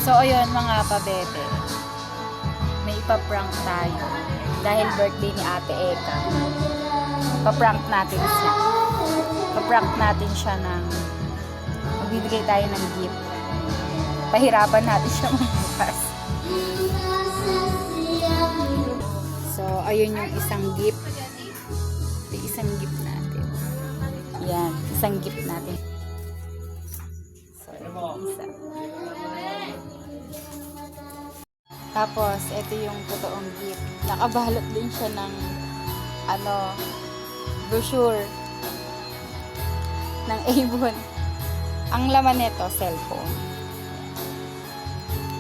So, ayun mga pabebe. May ipaprank tayo. Dahil birthday ni Ate Eka. Paprank natin siya. Paprank natin siya ng magbibigay tayo ng gift. Pahirapan natin siya magbukas. So, ayun yung isang gift. Yung isang gift natin. Yan, isang gift natin. So, isa. Tapos, ito yung totoong gift. Nakabalot din siya ng brochure ng Avon. Ang laman nito, cellphone.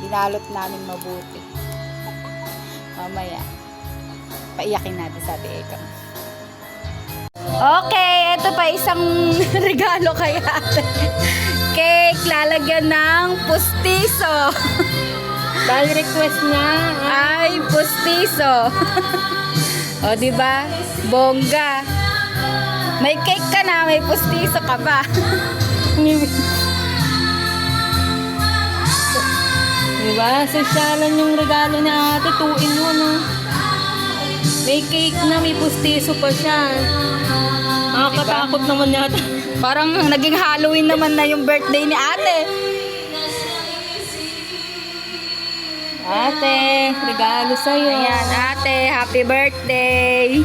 Binalot namin mabuti. Mamaya, paiyakin natin sa Ate Eka. Okay, ito pa isang regalo kay Ate. Cake, lalagyan ng pustiso. Dahil request niya. Ay, pustiso. O, diba? Bongga. May cake ka na, may pustiso ka pa. Diba? Sosyalan yung regalo ni ate. 2-in-1, no? May cake na, may pustiso pa siya. Nakakatakot naman yata. Parang naging Halloween naman na yung birthday ni ate. Ate, regalo sa'yo. Ayan, ate, happy birthday.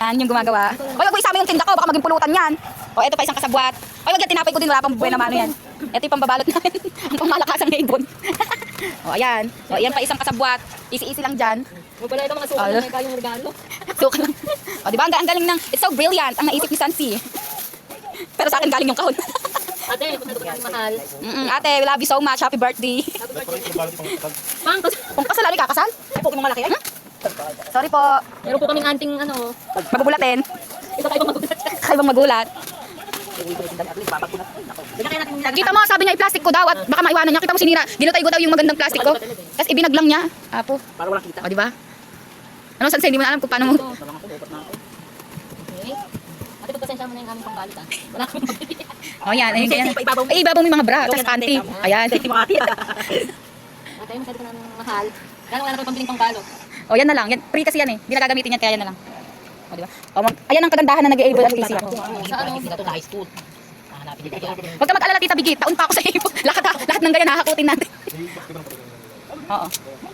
Yan yung gumagawa. Oy, wag mo isama yung tinda ko, baka maging pulutan yan. O, eto pa isang kasabwat. Oy, wag yan, tinapay ko din, wala pang buhay na mano yan. Ito yung pambabalot namin. Ang pangmalakasang na ibon. O, ayan. O, ayan pa isang kasabwat. Easy-easy lang dyan. Huwag pala ito mga sukat na may kayong regalo. Suka lang. O, diba? Ang galing ng, it's so brilliant. Ang naisip ni Sansi. Pero sa akin galing yung kahon. Ate, kung natin mahal. Ate, we love you so much. Happy birthday. Kung kasal, ano kakasal? Ay, po, mga malaki. Sorry po. Meron po kaming anting ano. Magubulatin. Ito kayo magulat. Kaibang magulat. Kita mo, sabi niya i-plastic ko daw at baka maiwanan niya. Kita mo sinira. Ginutay ko daw yung magandang plastic ko. Tapos ibinag lang niya. Apo. Para walang kita. O, diba? Ano, Sanse, hindi mo na alam kung paano mo. Okay. Ate, pagpasensya mo na yung aming pangbalit, ah. Wala akong mabili. O, yan. Ay, ibabaw mo yung mga bra. Tapos panty. Ayan. Ate, masyado ka namin mahal. Gano'n wala na pambiling pangbalot. O, yan na lang. Yan, free kasi yan eh. Hindi na gagamitin yan, kaya yan na lang. O, diba? O, ayan ang kagandahan na nag-able at TC ako. Sa ano? Dito na high school. Hanapin dito. Huwag ka mag-alala, Tita Bigit. Taon pa ako sa iyo. Lahat ng ganyan nakakutin natin. Oo.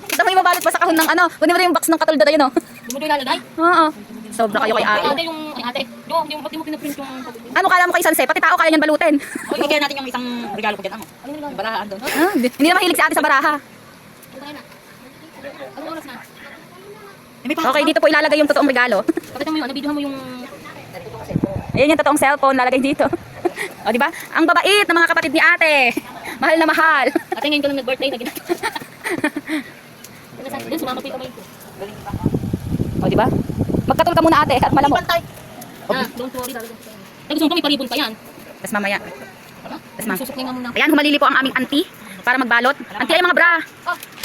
Kita mo yung mabalot pa sa kahon ng ano. Kunin mo na yung box ng katulda na yun, oh. Hindi mo doon ilalagay? Oo. Sobra kayo kay ate. Ate, yung ate. Di mo pinaprint yung... Ano kala mo kay Sanse? Pati tao kaya niyan balutin. O, ibigay natin yung isang regalo ko dyan. Ano yung barahaan doon? Ah, hindi na mahilig si ate sa baraha. Ano oras na? Okay, dito po ilalagay yung totoong regalo. Pakita mo yung ano, videohan mo yung... Ayan yung totoong cellphone, lalagay dito. O, diba? Ang babait ng mga kapatid ni ate. Mahal na mahal. Ate, ngayon ko lang nag-birthday na ginagawa. Doon, sumama ko yung kamay ko. O, diba? Magkatul ka muna ate at malamok. Don't worry, talaga. Ay, gusto mo pa may palibon pa yan. Tapos mamaya. Tapos mamaya. Susuk na nga muna. Ayan, humalili po ang aming auntie para magbalot. Auntie ay mga bra.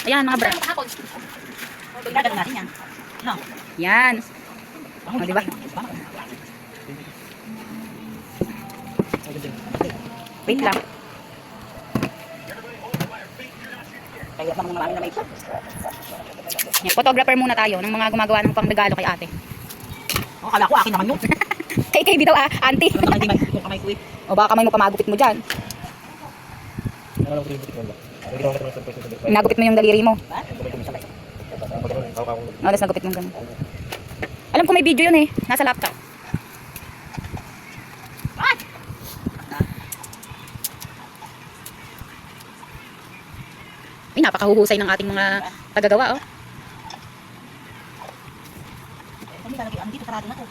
Ayan, mga bra. Gagawin natin yan. No. Yan. O, diba? Wait lang. Kaya naman marami na may... Yan, photographer muna tayo ng mga gumagawa ng pangregalo kay ate. Oh, kala ko akin naman yun. Kay KB daw auntie. Yung kamay ko eh. O baka kamay mo pamagupit mo dyan. Nagupit mo yung daliri mo. O, tapos nagupit mo ganun. Alam ko may video yun eh. Nasa laptop. Ay, napakahuhusay ng ating mga tagagawa, oh. Andito sarado na to.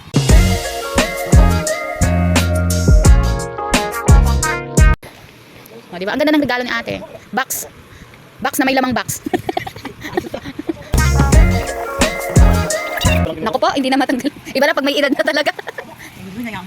O, diba? Ang ganda ng regalo ni ate. Box. Box na may lamang box. Naku po, hindi na matanggal. Iba na pag may edad na talaga. Hindi na yan.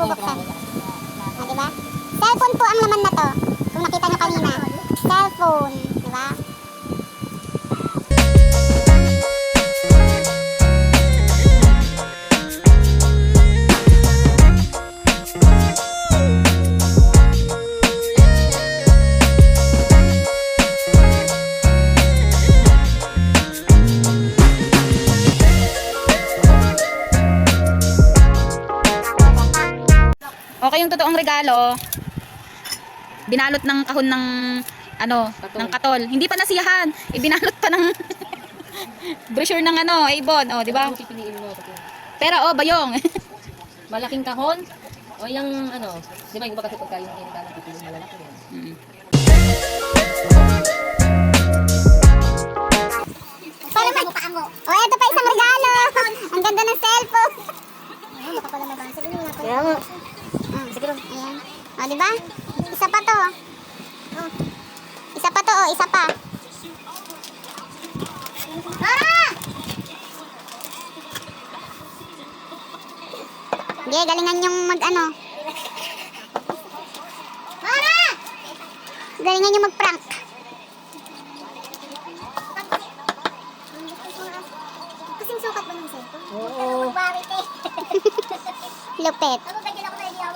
bubuksan. Diba? Cellphone po ang laman na to. Kung nakita nyo kanina. Cellphone. Diba? Okay, yung totoong regalo, binalot ng kahon ng ano, ng katol. Hindi pa nasiyahan. Ibinalot pa ng brochure ng ano, Avon, oh, di ba? Pipiliin mo. Pero oh, bayong. Malaking kahon? O yung ano, di ba yung kasi pagka yung regalo pipiliin malalaki yan. Mm. Para magpaan mo. Oh, eto pa isang regalo. Ang ganda ng cellphone. Ayun, makapala na ba? Sige nga. Kaya mo. Siguro. Ayan. O, diba? Isa pa to. Oh. Isa pa to, oh. Isa pa. Tara! Hindi, galingan yung mag-ano. Tara! Galingan yung mag-prank. Kasing sukat ba ng cellphone? Oo. Lupit.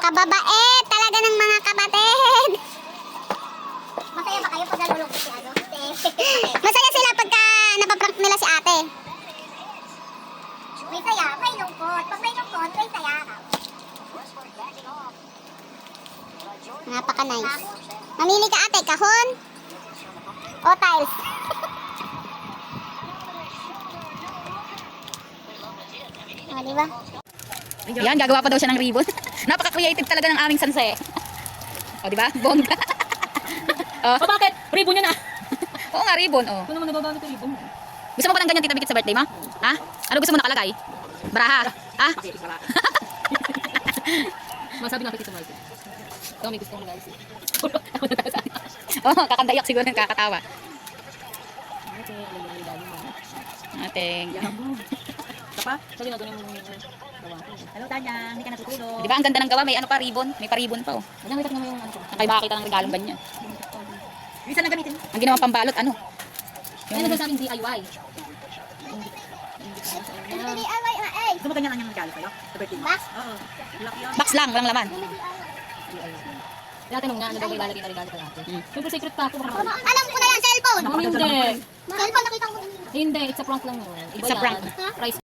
Kababae, talaga ng mga kabatid. Masaya ba kayo pag nalulungkot si ano? Masaya sila pagka napaprank nila si ate. May saya, may lungkot. Pag may lungkot, may saya. Napaka-nice. Mamili ka ate, kahon o tiles? O, diba? Yan, gagawa pa daw siya ng ribbon. Napaka-creative talaga ng aming sanse. O, di ba? Bongga. Oh. O bakit? Ribbon yun ah. Oo nga, ribbon. Oh. Ito naman nagagamit yung ribbon. Gusto mo ba ng ganyan, Tita Bikit, sa birthday mo? Ha? Ano gusto mo nakalagay? Baraha? Ha? Masabi natin sa Michael. Ikaw may gusto kong regalo siya. Oo, kakandayak siguro ng kakatawa. Ate, alam mo yung regalo mo. Ating. Ito pa? Sabi na doon yung gawa ko. Hello, Tanya. Hindi ka natutulog. Di ba? Ang ganda ng gawa. May ano pa, ribbon. May pa-ribbon pa, oh. Ganyan, kita naman yung ano ko. Saan kayo makakita ng regalong ganyan? Minsan na gamitin. Ang ginawang pambalot, ano? Yung nagsasabing DIY. Gusto mo ganyan ang yung regalo sa'yo? Sa birthday mo? Box? Oo. Laki yan. Box lang, walang laman. Tinatanong nga, ano daw may lalagay na regalo kay ate? Siyempre secret pa ako. Alam ko na yan, cellphone. Ako hindi. Cellphone, nakita ko. Hindi, it's a prank lang yun. Iba It's a yan. prank. Price.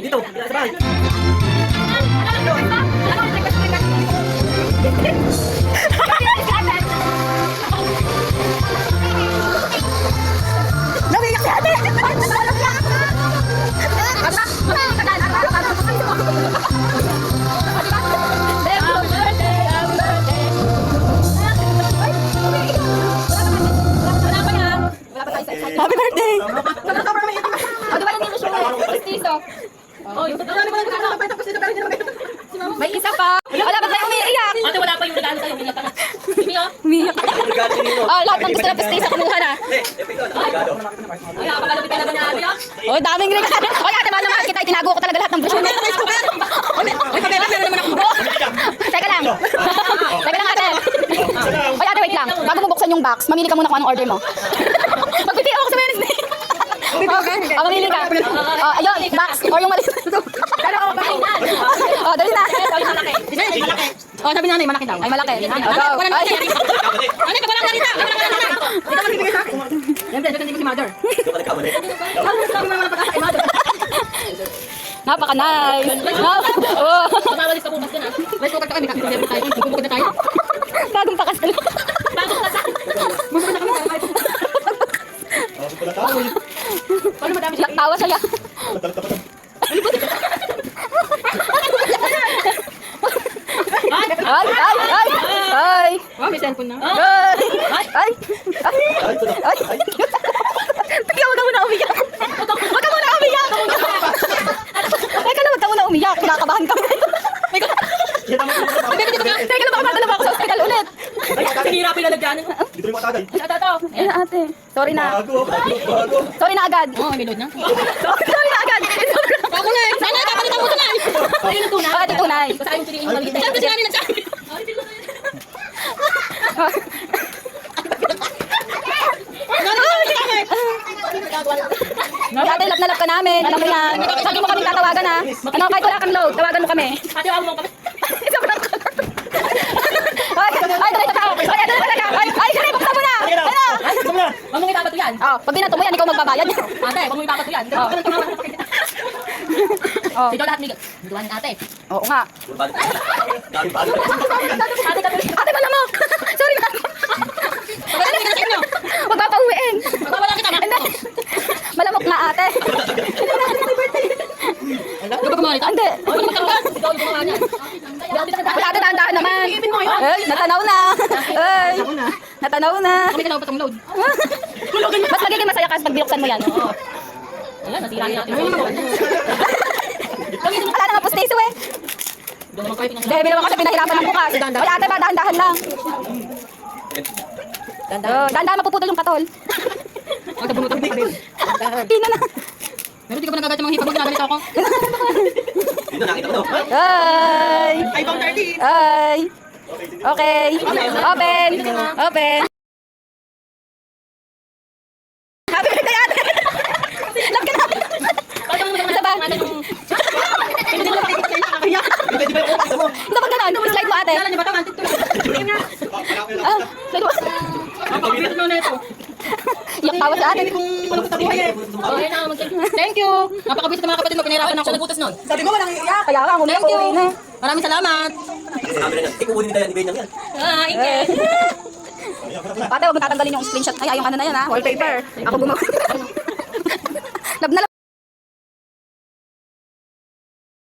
Dito, sa bahay. Nawiyak si ate! Happy birthday! O, di ba nandito siya? Piso. May isa pa. Wala ba tayo umiiyak? Ate, wala pa yung regalo sa'yo. Umiyak ka na. Hindi ah. Umiiyak. Oh, lahat ng gusto na pistaisa kumuha na. Ay, nakakalapit talaga niya ate ah. Oh, daming regalo. Oy, ate, mahal na mahal kita. Itinago ko talaga lahat ng brochure. Teka lang. Teka lang, ate. Oy, ate, wait lang. Bago mo buksan yung box, mamili ka muna kung anong order mo. Magpipili ako sa Wednesday. Oh, mamili ka. Oh, ayun, box. Or yung mali. Oh, dali na. Oh, sabi nanay, malaki daw. Ay, malaki. Oh, go. Ay. Ano, pag walang narita? Ikaw magbibigay sa akin. Yan, dyan, dyan, si mother. Ano, sabi mo naman ang pagkasa kay mother. Napaka-nice. Oh. Mawalis ka bukas din ah. Rice cooker tayo, may tayo. Bubukod na tayo. Bagong pakasal. Bagong kasal. Bubukod na kami. Paano madami siya? Tawa siya. may cellphone na. Ay! Ay! Ay! Teka, wag ka muna umiyak. Wag ka muna umiyak. Teka lang, wag ka muna umiyak. Kinakabahan kami. Teka lang, baka madala ako sa hospital ulit. Hihirapin na lagyan. Dito yung matagay. Ay, ate. Sorry na. Bago. Sorry na agad. Oo, may load na. Sorry na agad. Ako na eh. Sana, kapalitan mo tunay. Ayun ang tunay. Bakit tunay? Basta yung siriin yung maliit. Saan kasi namin nagsabi? Ate, love na love ka namin. Alam mo yan. Sabi mo kami tatawagan ha. Ano, kahit wala kang load, tawagan mo kami. Ate, wag mo kami. Ay, tuloy sa tao. Ay, ano na talaga? Ay, sige, buksan mo na. Ano? Wag mong ipapato yan. Oh, pag binato mo yan, ikaw magbabayad. Ate, wag mong ipapato yan. Oh. Oh. Ito lahat, Miguel. Duduan ng ate. Oo nga. Dami bago. Ate, malamok. Sorry na. Pagkakita ka sa inyo. Huwag papauwiin. Magpapala kita. Hindi. Malamok nga ate. Ano ba kumalit? Hindi. Ano ba magkaroon? Ikaw yung gumawa niyan. Wala ate, dahan-dahan naman. Ay, natanaw na. Ay, natanaw na. Kami ka na patong load. Mas magiging masaya ka pag binuksan mo yan. Ayan, nasira niya natin. Wala na nga pustiso eh. Doon naman kayo pinasalamat. Dahil naman kasi pinahirapan ng bukas. Wala ate ba, dahan-dahan lang. Dahan-dahan mapuputol yung katol. Ang tabunot ang din. Pina na. Meron di ka ba nagagat yung mga hipag mo ginagamit ako? Dito nakita ko. Ay. Ay, bang 30. Ay. Okay. Open. Open. Happy birthday ate. Love ka na. Isa ba? Di ba yung kita mo? Isa pa ganun. Slide mo ate. Kala niyo ba ito? Antik to. Ah, slide mo. Ang pagbitot mo na ito. Iyak tawa sa ate. Oh, yan na. Thank you. Napakabisit ng mga kapatid mo. Pinahirapan ako. Siya nagbutas nun. Sabi mo, walang iiyak. Kaya nga, Thank you. na. Maraming salamat. Sabi na niya, ikukunin nila yan, ibigay niya yan. Ah, ingay. Ate, huwag mo tatanggalin yung screenshot. Ay, yung ano na yan ha. Wallpaper. Ako gumawa.